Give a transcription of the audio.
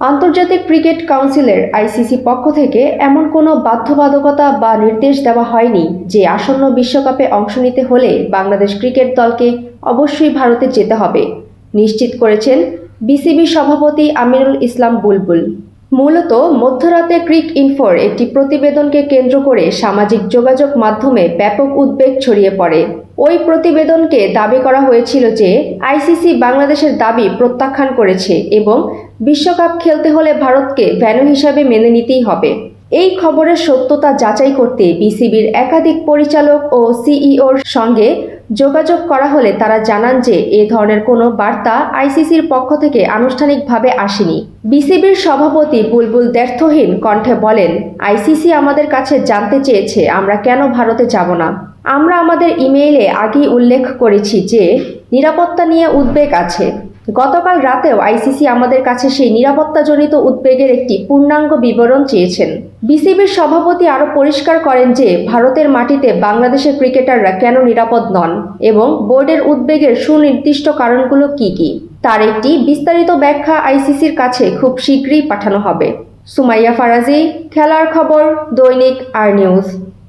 আন্তর্জাতিক ক্রিকেট কাউন্সিলের আইসিসি পক্ষ থেকে এমন কোনো বাধ্যবাধকতা বা নির্দেশ দেওয়া হয়নি যে আসন্ন বিশ্বকাপে অংশ নিতে হলে বাংলাদেশ ক্রিকেট দলকে অবশ্যই ভারতে যেতে হবে, নিশ্চিত করেছেন বিসিবি সভাপতি আমিনুল ইসলাম বুলবুল। মূলত মধ্যরাতে ক্রিক ইনফোর একটি প্রতিবেদনকে কেন্দ্র করে সামাজিক যোগাযোগ মাধ্যমে ব্যাপক উদ্বেগ ছড়িয়ে পড়ে। ওই প্রতিবেদনকে দাবি করা হয়েছিল যে আইসিসি বাংলাদেশের দাবি প্রত্যাখ্যান করেছে এবং বিশ্বকাপ খেলতে হলে ভারতকে ভেন্যু হিসাবে মেনে নিতেই হবে। এই খবরের সত্যতা যাচাই করতে বিসিবির একাধিক পরিচালক ও সিইওর সঙ্গে যোগাযোগ করা হলে তারা জানান যে এ ধরনের কোনো বার্তা আইসিসির পক্ষ থেকে আনুষ্ঠানিকভাবে আসেনি। বিসিবির সভাপতি বুলবুল দ্ব্যর্থহীন কণ্ঠে বলেন, আইসিসি আমাদের কাছে জানতে চেয়েছে আমরা কেন ভারতে যাব না। আমরা আমাদের ইমেইলে আগেই উল্লেখ করেছি যে নিরাপত্তা নিয়ে উদ্বেগ আছে। গতকাল রাতেও আইসিসি আমাদের কাছে সেই নিরাপত্তাজনিত উদ্বেগের একটি পূর্ণাঙ্গ বিবরণ চেয়েছেন। বিসিবির সভাপতি আরও পরিষ্কার করেন যে ভারতের মাটিতে বাংলাদেশের ক্রিকেটাররা কেন নিরাপদ নন এবং বোর্ডের উদ্বেগের সুনির্দিষ্ট কারণগুলো কী কী তার একটি বিস্তারিত ব্যাখ্যা আইসিসির কাছে খুব শীঘ্রই পাঠানো হবে। সুমাইয়া ফারাজি, খেলার খবর, দৈনিক আর নিউজ।